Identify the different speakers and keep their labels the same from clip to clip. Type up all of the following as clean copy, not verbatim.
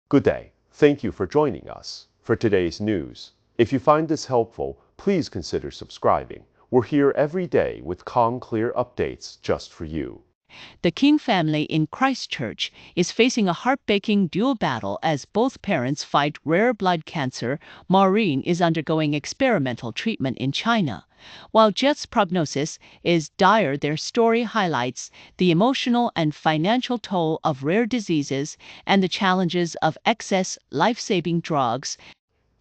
Speaker 1: Good day. Thank you for joining us for today's news. If you find this helpful, please consider subscribing. We're here every day with calm, clear updates just for you.
Speaker 2: The King family in Christchurch is facing a heartbreaking dual battle as both parents fight rare blood cancer. Maureen is undergoing experimental treatment in China. While Jet's prognosis is dire, their story highlights the emotional and financial toll of rare diseases and the challenges of excess life-saving drugs.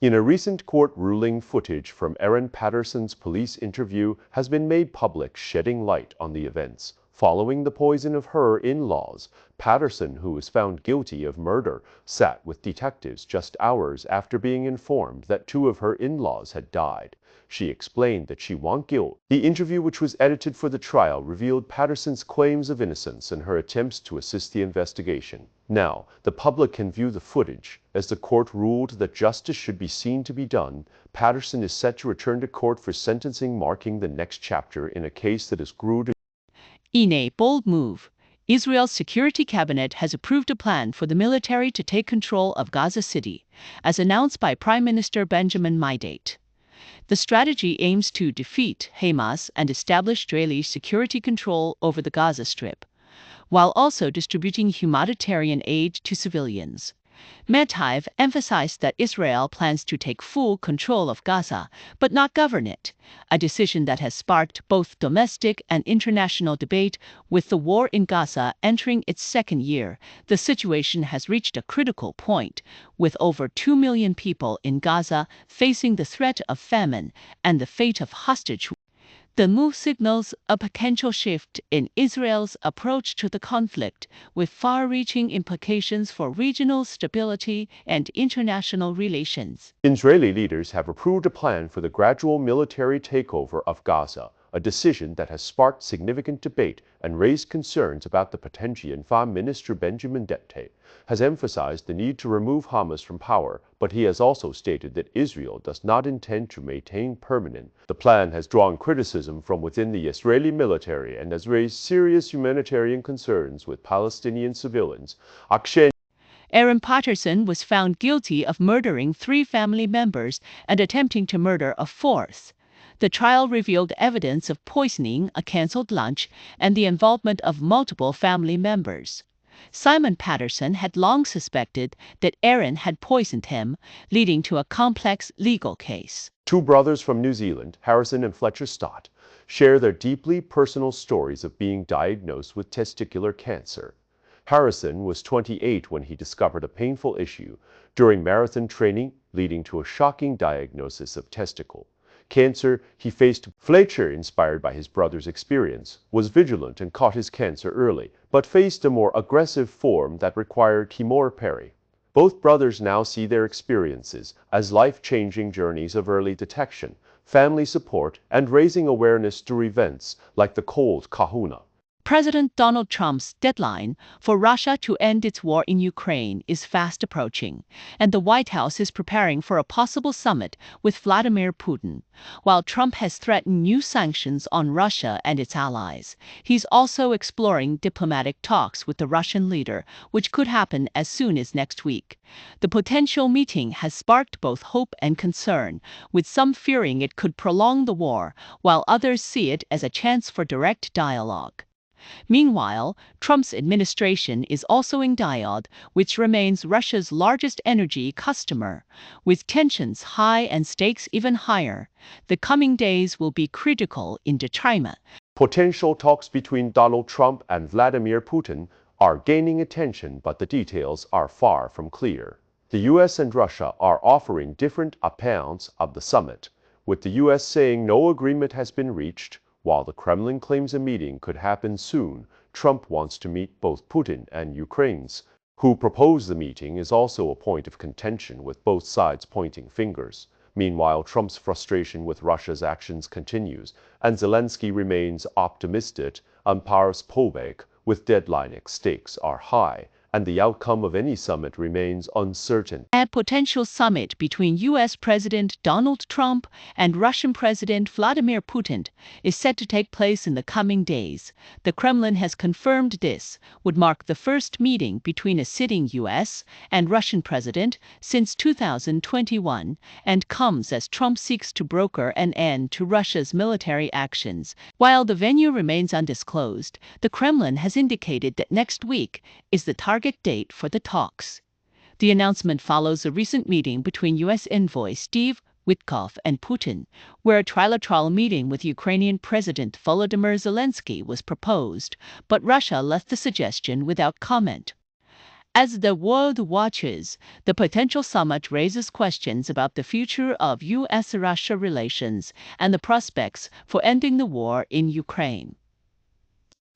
Speaker 1: In a recent court ruling, footage from Erin Patterson's police interview has been made public, shedding light on the events. Following the poison of her in-laws, Patterson, who was found guilty of murder, sat with detectives just hours after being informed that two of her in-laws had died. She explained that she won guilt. The interview, which was edited for the trial, revealed Patterson's claims of innocence and her attempts to assist the investigation. Now, the public can view the footage. As the court ruled that justice should be seen to be done, Patterson is set to return to court for sentencing, marking the next chapter in a case that has grew.
Speaker 2: In a bold move, Israel's security cabinet has approved a plan for the military to take control of Gaza City, as announced by Prime Minister Benjamin Netanyahu. The strategy aims to defeat Hamas and establish Israeli security control over the Gaza Strip, while also distributing humanitarian aid to civilians. Netanyahu emphasized that Israel plans to take full control of Gaza, but not govern it, a decision that has sparked both domestic and international debate. With the war in Gaza entering its second year, the situation has reached a critical point, with over 2 million people in Gaza facing the threat of famine and the fate of hostage. The move signals a potential shift in Israel's approach to the conflict, with far-reaching implications for regional stability and international relations.
Speaker 1: Israeli leaders have approved a plan for the gradual military takeover of Gaza, a decision that has sparked significant debate and raised concerns about the potential. Prime Minister Benjamin Netanyahu has emphasized the need to remove Hamas from power, but he has also stated that Israel does not intend to maintain permanent. The plan has drawn criticism from within the Israeli military and has raised serious humanitarian concerns with Palestinian civilians.
Speaker 2: Erin Patterson was found guilty of murdering 3 family members and attempting to murder a 4th. The trial revealed evidence of poisoning, a cancelled lunch, and the involvement of multiple family members. Simon Patterson had long suspected that Erin had poisoned him, leading to a complex legal case.
Speaker 1: Two brothers from New Zealand, Harrison and Fletcher Stott, share their deeply personal stories of being diagnosed with testicular cancer. Harrison was 28 when he discovered a painful issue during marathon training, leading to a shocking diagnosis of testicle cancer. He faced. Fletcher, inspired by his brother's experience, was vigilant and caught his cancer early, but faced a more aggressive form that required chemotherapy. Both brothers now see their experiences as life-changing journeys of early detection, family support, and raising awareness through events like the Cold Kahuna.
Speaker 2: President Donald Trump's deadline for Russia to end its war in Ukraine is fast approaching, and the White House is preparing for a possible summit with Vladimir Putin. While Trump has threatened new sanctions on Russia and its allies, he's also exploring diplomatic talks with the Russian leader, which could happen as soon as next week. The potential meeting has sparked both hope and concern, with some fearing it could prolong the war, while others see it as a chance for direct dialogue. Meanwhile, Trump's administration is also in dialogue, which remains Russia's largest energy customer. With tensions high and stakes even higher, the coming days will be critical in determining.
Speaker 1: Potential talks between Donald Trump and Vladimir Putin are gaining attention, but the details are far from clear. The U.S. and Russia are offering different accounts of the summit, with the U.S. saying no agreement has been reached. While the Kremlin claims a meeting could happen soon, Trump wants to meet both Putin and Ukraine's. Who proposed the meeting is also a point of contention, with both sides pointing fingers. Meanwhile, Trump's frustration with Russia's actions continues, and Zelensky remains optimistic on Paris Pobek, with deadline stakes are high and the outcome of any summit remains uncertain.
Speaker 2: A potential summit between U.S. President Donald Trump and Russian President Vladimir Putin is set to take place in the coming days. The Kremlin has confirmed this would mark the first meeting between a sitting U.S. and Russian president since 2021 and comes as Trump seeks to broker an end to Russia's military actions. While the venue remains undisclosed, the Kremlin has indicated that next week is the target date for the talks. The announcement follows a recent meeting between U.S. envoy Steve Witkoff and Putin, where a trilateral meeting with Ukrainian President Volodymyr Zelensky was proposed, but Russia left the suggestion without comment. As the world watches, the potential summit raises questions about the future of U.S.-Russia relations and the prospects for ending the war in Ukraine.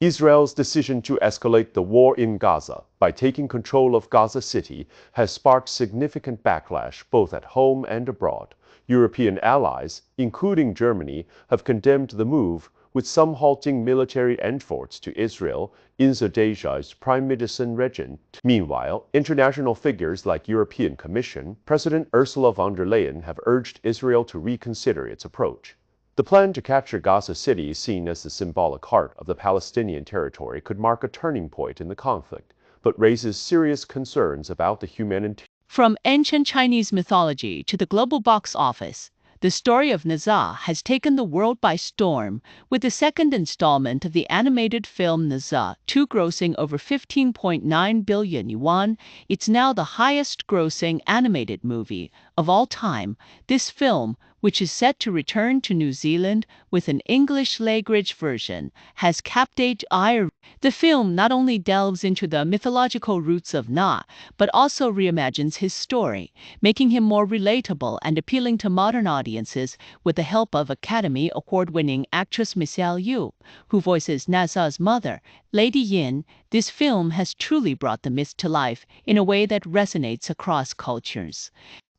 Speaker 1: Israel's decision to escalate the war in Gaza by taking control of Gaza City has sparked significant backlash both at home and abroad. European allies, including Germany, have condemned the move, with some halting military enforts to Israel in Deja's prime minister region. Meanwhile, international figures like European Commission President Ursula von der Leyen have urged Israel to reconsider its approach. The plan to capture Gaza City, seen as the symbolic heart of the Palestinian territory, could mark a turning point in the conflict, but raises serious concerns about the humanitarian.
Speaker 2: From ancient Chinese mythology to the global box office, the story of Naza has taken the world by storm, with the second installment of the animated film Naza 2 grossing over 15.9 billion yuan. It's now the highest-grossing animated movie of all time. This film, which is set to return to New Zealand with an English-language version, has captivated ire. The film not only delves into the mythological roots of Na, but also reimagines his story, making him more relatable and appealing to modern audiences with the help of Academy Award-winning actress Michelle Yeoh, who voices Naza's mother, Lady Yin. This film has truly brought the myth to life in a way that resonates across cultures.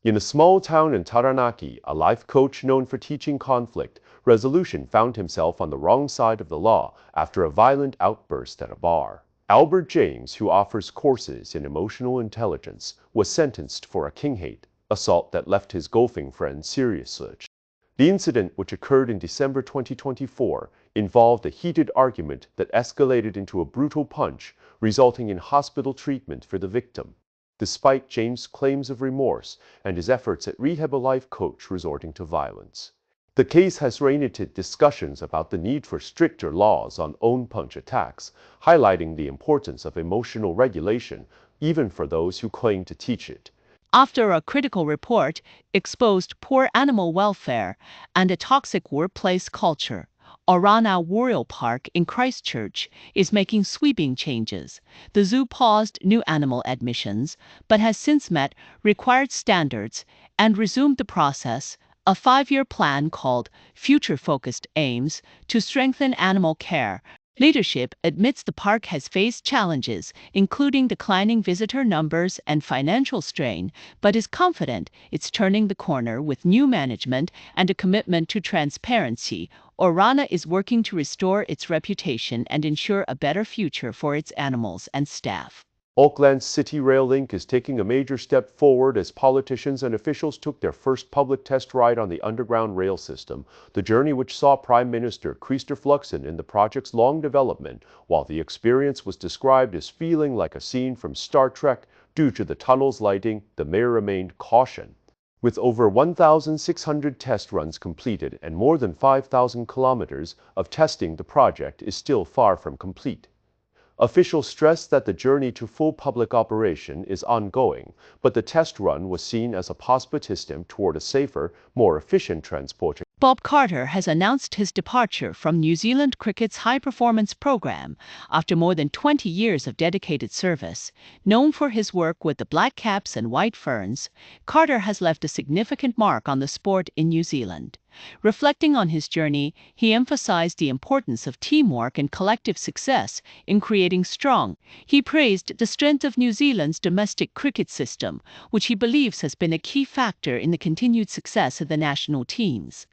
Speaker 1: In a small town in Taranaki, a life coach known for teaching conflict resolution found himself on the wrong side of the law after a violent outburst at a bar. Albert James, who offers courses in emotional intelligence, was sentenced for a king-hate assault that left his golfing friend seriously. The incident, which occurred in December 2024, involved a heated argument that escalated into a brutal punch, resulting in hospital treatment for the victim. Despite James' claims of remorse and his efforts at rehab, a life coach resorting to violence. The case has ignited discussions about the need for stricter laws on own-punch attacks, highlighting the importance of emotional regulation, even for those who claim to teach it.
Speaker 2: After a critical report exposed poor animal welfare and a toxic workplace culture, Orana Royal Park in Christchurch is making sweeping changes. The zoo paused new animal admissions, but has since met required standards and resumed the process. A 5-year plan called Future Focused aims to strengthen animal care. Leadership admits the park has faced challenges, including declining visitor numbers and financial strain, but is confident it's turning the corner with new management and a commitment to transparency. Orana is working to restore its reputation and ensure a better future for its animals and staff.
Speaker 1: Auckland's City Rail Link is taking a major step forward as politicians and officials took their first public test ride on the underground rail system, the journey which saw Prime Minister Christopher Luxon in the project's long development. While the experience was described as feeling like a scene from Star Trek due to the tunnel's lighting, the mayor remained cautious. With over 1,600 test runs completed and more than 5,000 kilometers of testing, the project is still far from complete. Officials stressed that the journey to full public operation is ongoing, but the test run was seen as a positive step toward a safer, more efficient transport.
Speaker 2: Bob Carter has announced his departure from New Zealand cricket's high-performance program after more than 20 years of dedicated service. Known for his work with the Black Caps and White Ferns, Carter has left a significant mark on the sport in New Zealand. Reflecting on his journey, he emphasized the importance of teamwork and collective success in creating strong. He praised the strength of New Zealand's domestic cricket system, which he believes has been a key factor in the continued success of the national teams.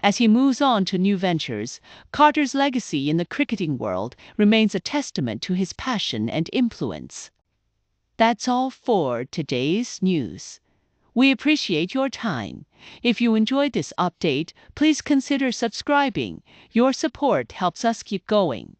Speaker 2: As he moves on to new ventures, Carter's legacy in the cricketing world remains a testament to his passion and influence. That's all for today's news. We appreciate your time. If you enjoyed this update, please consider subscribing. Your support helps us keep going.